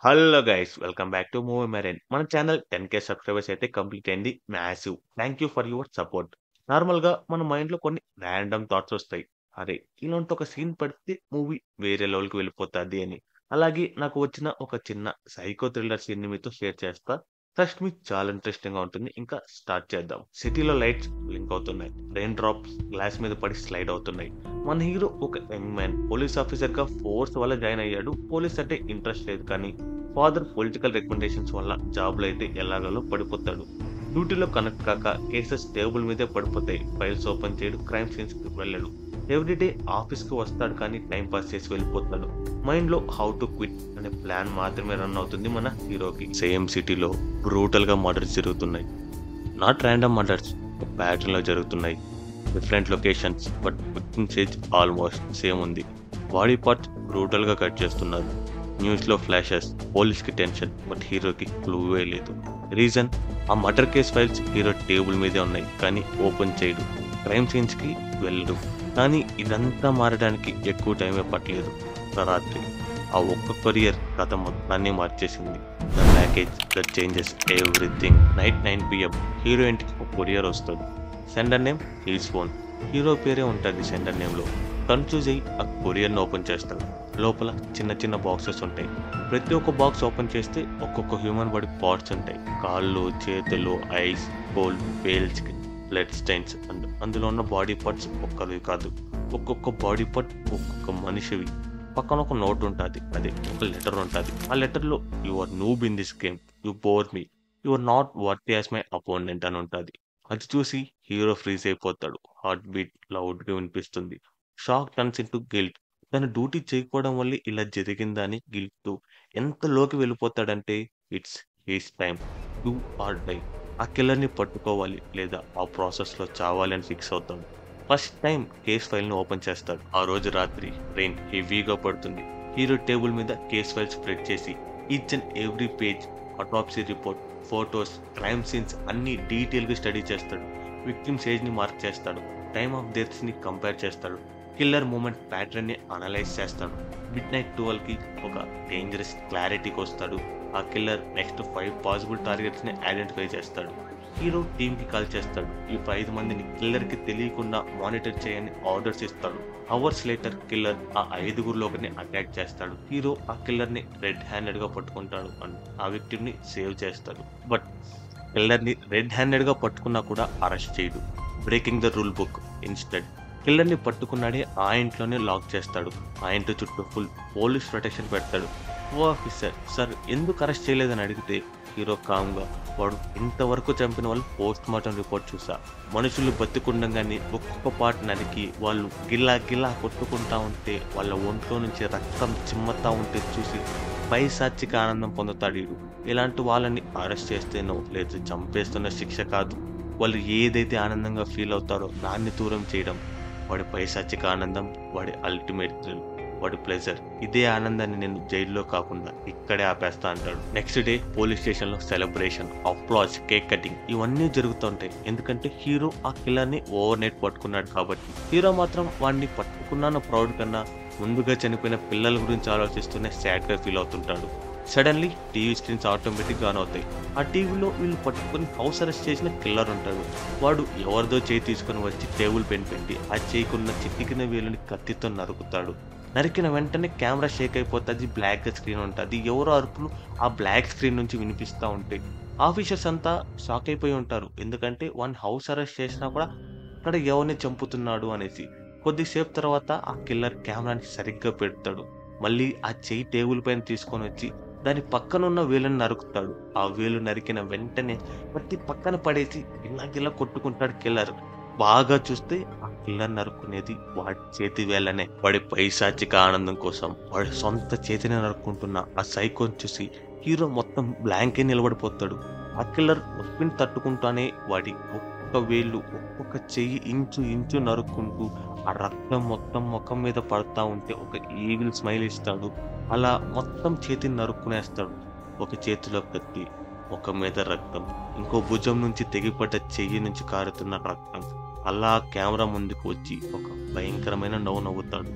Hello guys welcome back to movie marine. మన channel 10K subscribers అయితే complete అయింది. Massive thank you for your support. నార్మల్గా మన మైండ్లో కొన్ని ర్యాండమ్ థాట్స్ వస్తాయి. అరే ఇలాంటి ఒక సీన్ పడితే మూవీ వేరే లెవెల్కి వెళ్ళిపోతుంది అని. అలాగే నాకు వచ్చిన ఒక చిన్న సైకో థ్రిల్లర్ సీన్ ని మీతో షేర్ చేస్తా. ఫస్ట్ మీకు చాలా ఇంట్రెస్టింగ్ గా ఉంటుంది. ఇంకా స్టార్ట్ చేద్దాం. సిటీలో లైట్స్ బ్లింక్ అవుతున్నాయి. రెయిన్ డ్రాప్స్ గ్లాస్ మీద పడి స్లైడ్ అవుతున్నాయి. మన హీరో ఒక యంగ్ మ్యాన్ పోలీస్ ఆఫీసర్ గా ఫోర్స్ వల్ల జాయిన్ అయ్యాడు. పోలీస్ అంటే ఇంట్రెస్ట్ లేదు, కానీ ఫాదర్ పొలిటికల్ రికమెండేషన్స్ వల్ల జాబ్ లో అయితే ఎలాగలో పడిపోతాడు. డ్యూటీలో కనెక్ట్ కాక కేసెస్ టేబుల్ మీదే పడిపోతాయి. ఫైల్స్ ఓపెన్ చేయడు, క్రైమ్ సీన్స్ కి వెళ్ళడు. ఎవ్రీడే ఆఫీస్ కి వస్తాడు, కానీ టైం పాస్ చేసి వెళ్ళిపోతాడు. మైండ్ లో హౌ టు క్విట్ అనే ప్లాన్ మాత్రమే రన్ అవుతుంది మన హీరోకి. సేమ్ సిటీలో బ్రూటల్ గా మర్డర్స్ జరుగుతున్నాయి. నాట్ ర్యాండమ్ మర్డర్స్, ప్యాటర్న్ లో జరుగుతున్నాయి. Different locations, but victims age almost same ఉంది. బాడీ పార్ట్స్ బ్రూటల్ గా కట్ చేస్తున్నారు. న్యూస్ లో ఫ్లాషెస్, పోలీస్ కి టెన్షన్, బట్ హీరోకి క్లూవే లేదు. రీజన్, ఆ murder case files hero table మీదే ఉన్నాయి, కానీ ఓపెన్ చేయడు. క్రైమ్ సీన్స్ కి వెళ్ళడు. కానీ ఇదంతా మారడానికి ఎక్కువ టైమే పట్టలేదు. ఒక రాత్రి ఆ ఒక్క కొరియర్ కథ మొత్తాన్ని మార్చేసింది. The package that changes everything. Night 9 PM hero ఇంటికి ఒక కొరియర్ వస్తుంది. Sender name he's phone. Hero పేరే ఉంటుంది సెండర్ నేమ్ లో. కన్ఫ్యూజ్ అయ్యి ఆ కొరియర్ని ఓపెన్ చేస్తాడు. లోపల చిన్న చిన్న బాక్సెస్ ఉంటాయి. ప్రతి ఒక్క బాక్స్ ఓపెన్ చేస్తే ఒక్కొక్క హ్యూమన్ బాడీ పార్ట్స్ ఉంటాయి. కాళ్ళు, చేతులు, ice, coal, pale skin, blood stains. And అందులో ఉన్న బాడీ పార్ట్స్ ఒక్కరివి కాదు, ఒక్కొక్క బాడీ పార్ట్ ఒక్కొక్క మనిషివి. పక్కన ఒక నోట్ ఉంటుంది, అదే ఒక లెటర్ ఉంటుంది. ఆ లెటర్లో you are noob in this game, you bore me, you are not worthy as my opponent అని ఉంటుంది. అది చూసి హీరో ఫ్రీజ్ అయిపోతాడు. హార్ట్ బీట్ లౌడ్గా వినిపిస్తుంది. Shock turns into guilt. తన డ్యూటీ చేయకపోవడం వల్ల ఇలా జరిగిందని గిల్ట్ ఎంత లోకి వెళ్ళిపోతాడంటే it's his time to or die. ఆ కిల్లర్ని పట్టుకోవాలి, లేదా ఆ ప్రాసెస్లో చావాలి అని ఫిక్స్ అవుతాడు. ఫస్ట్ టైం కేస్ ఫైల్ని ఓపెన్ చేస్తాడు. ఆ రోజు రాత్రి రెయిన్ హెవీగా పడుతుంది. హీరో టేబుల్ మీద కేస్ ఫైల్ స్ప్రెడ్ చేసి each and every page, autopsy report, photos, crime scenes అన్ని డీటెయిల్గా స్టడీ చేస్తాడు. విక్టిమ్స్ ఏజ్ని మార్క్ చేస్తాడు. టైమ్ ఆఫ్ డెత్స్ని కంపేర్ చేస్తాడు. కిల్లర్ మూమెంట్ ప్యాటర్న్ని అనలైజ్ చేస్తాడు. మిడ్ నైట్ 12కి ఒక డేంజరస్ క్లారిటీకి వస్తాడు. ఆ కిల్లర్ నెక్స్ట్ 5 పాసిబుల్ టార్గెట్స్ని ఐడెంటిఫై చేస్తాడు. హీరో టీంకి కాల్ చేస్తాడు. ఈ 5 మందిని కిల్లర్కి తెలియకుండా మానిటర్ చేయని ఆర్డర్స్ ఇస్తాడు. అవర్స్ లేటర్ కిల్లర్ ఆ 5గురిలో ఒకరిని అటాక్ చేస్తాడు. హీరో ఆ కిల్లర్ని రెడ్ హ్యాండెడ్గా పట్టుకుంటాడు అండ్ ఆ విక్టిమ్ని సేవ్ చేస్తాడు. బట్ కిల్లర్ని రెడ్ హ్యాండెడ్గా పట్టుకున్నా కూడా అరెస్ట్ చేయడు. Breaking the rule book. Instead కిల్లర్ని పట్టుకున్నాడే ఆ ఇంట్లోనే లాక్ చేస్తాడు. ఆ ఇంటి చుట్టూ ఫుల్ పోలీస్ ప్రొటెక్షన్ పెడతాడు. ఓ ఆఫీసర్, సార్ ఎందుకు అరెస్ట్ చేయలేదని అడిగితే హీరో కామ్గా, వాడు ఇంతవరకు చంపిన వాళ్ళు పోస్ట్ మార్టం రిపోర్ట్ చూసా, మనుషులు బతికుండగానే ఒక్కొక్క పార్ట్ నరికి వాళ్ళు గిల్లా గిల్లా కొట్టుకుంటా ఉంటే, వాళ్ళ ఒంట్లో నుంచి రక్తం చిమ్మతా ఉంటే చూసి పైశాచిక ఆనందం పొందుతాడు. వీడు ఇలాంటి వాళ్ళని అరెస్ట్ చేస్తేనో లేదా చంపేస్తున్న శిక్ష కాదు, వాళ్ళు ఏదైతే ఆనందంగా ఫీల్ అవుతారో దాన్ని దూరం చేయడం వాడి పైశాచిక ఆనందం, వాడి అల్టిమేట్ థ్రిల్, వాడి ప్లెజర్. ఇదే ఆనందాన్ని నేను జైల్లో కాకుండా ఇక్కడే ఆపేస్తా అంటాడు. నెక్స్ట్ డే పోలీస్ స్టేషన్ లో సెలబ్రేషన్, అప్లాజ్, కేక్ కటింగ్ ఇవన్నీ జరుగుతుంటాయి. ఎందుకంటే హీరో ఆ కిల్లర్ని ఓవర్ నైట్ పట్టుకున్నాడు కాబట్టి. హీరో మాత్రం వాడిని పట్టుకున్నాను ప్రౌడ్ కన్నా ముందుగా చనిపోయిన పిల్లల గురించి ఆలోచిస్తూనే సాడ్ గా ఫీల్ అవుతుంటాడు. సడన్లీ టీవీ స్క్రీన్స్ ఆటోమేటిక్గా ఆన్ అవుతాయి. ఆ టీవీలో వీళ్ళు పట్టుకుని హౌస్ అరెస్ట్ చేసిన కిల్లర్ ఉంటాడు. వాడు ఎవరిదో చేయి తీసుకుని వచ్చి టేబుల్ పెన్ పెట్టి ఆ చేయికున్న చిట్టికిన వేలుని కత్తితో నరుకుతాడు. నరికిన వెంటనే కెమెరా షేక్ అయిపోతుంది. బ్లాక్ స్క్రీన్ ఉంటుంది. ఎవరో అరుపులు ఆ బ్లాక్ స్క్రీన్ నుంచి వినిపిస్తూ ఉంటాయి. ఆఫీసర్స్ అంతా షాక్ అయిపోయి ఉంటారు. ఎందుకంటే వన్ హౌస్ అరెస్ట్ చేసినా కూడా అక్కడ ఎవరిని చంపుతున్నాడు అనేసి. కొద్దిసేపు తర్వాత ఆ కిల్లర్ కెమెరాని సరిగ్గా పెడతాడు. మళ్ళీ ఆ చెయ్యి టేబుల్ పైన తీసుకొని వచ్చి దాని పక్కనున్న వేలుని నరుకుతాడు. ఆ వేలు నరికిన వెంటనే ప్రతి పక్కన పడేసి గిల్లా కొట్టుకుంటాడు కిల్లర్. బాగా చూస్తే ఆ కిల్లర్ నరుక్కునేది వాడి చేతి వేళ్ళనే. వాడి పైశాచిక ఆనందం కోసం వాడి సొంత చేతిని నరుక్కుంటున్న ఆ సైకోని చూసి హీరో మొత్తం బ్లాంకే నిలబడిపోతాడు. ఆ కిల్లర్ నొప్పిని తట్టుకుంటానే వాడి ఒక్కొక్క వేళ్ళు, ఒక్కొక్క చెయ్యి ఇంచు ఇంచు నరుక్కుంటూ ఆ రక్తం మొత్తం ముఖం మీద పడతా ఉంటే ఒక ఈవిల్ స్మైల్ ఇస్తాడు. అలా మొత్తం చేతిని నరుక్కునేస్తాడు. ఒక చేతిలో కత్తి, ముఖం మీద రక్తం, ఇంకో భుజం నుంచి తెగిపడ్డ చెయ్యి నుంచి కారుతున్న రక్తం. అలా కెమెరా ముందుకు వచ్చి ఒక భయంకరమైన నవ్వు నవ్వుతాడు.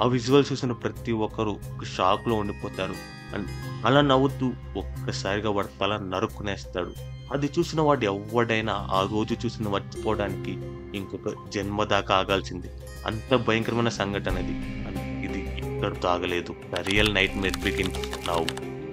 ఆ విజువల్ చూసిన ప్రతి ఒక్కరూ ఒక షాక్ లో ఉండిపోతారు. అండ్ అలా నవ్వుతూ ఒక్కసారిగా వాడి తల నరుక్కునేస్తాడు. అది చూసిన వాడు ఎవ్వడైనా ఆ రోజు చూసింది మర్చిపోవడానికి ఇంకొక జన్మ దాకా ఆగాల్సిందే. అంత భయంకరమైన సంఘటన ఇది. అండ్ ఇది ఇక్కడితో ఆగలేదు. The real nightmare begins now.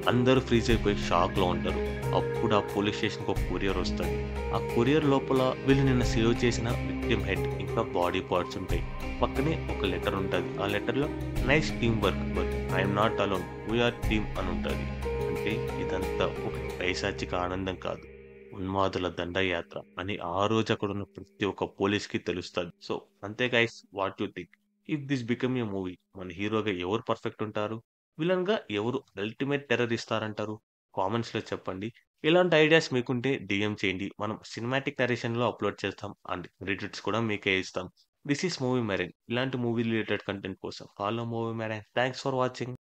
అందరూ ఫ్రీజ్ అయిపోయి షాక్‌లో ఉంటారు. అప్పుడు ఆ పోలీస్ స్టేషన్‌కి ఒక కొరియర్ వస్తది. ఆ కొరియర్ లోపల వీళ్ళు నిన్న సేవ్ చేసిన విక్టిమ్ హెడ్ ఇంకా బాడీ పార్ట్స్ ఉంటాయి. పక్కనే ఒక లెటర్ ఉంటది. ఆ లెటర్‌లో nice team work but I am not alone. We are team అని ఉంటది. అంటే ఇదంతా ఒక పైశాచిక ఆనందం కాదు. ఉన్మాదుల దండయాత్ర అని ఆ రోజు అక్కడున్న ప్రతి ఒక్క పోలీస్‌కి తెలుస్తది. సో అంతే guys, what you think? If this become a movie మన హీరోగా ఎవరు పర్ఫెక్ట్ ఉంటారు? విలన్‌గా ఎవరు అల్టిమేట్ టెర్రర్ ఇస్తారంటారు? కామెంట్స్‌లో చెప్పండి. ఇలాంటి ఐడియాస్ మీకుంటే డీఎం చేయండి. మనం సినిమాటిక్ నరేషన్‌లో అప్‌లోడ్ చేస్తాం. అండ్ క్రెడిట్స్ కూడా మీకే ఇస్తాం. This is movie marine. ఇలాంటి మూవీ రిలేటెడ్ కంటెంట్ కోసం follow movie marine. Thanks for watching.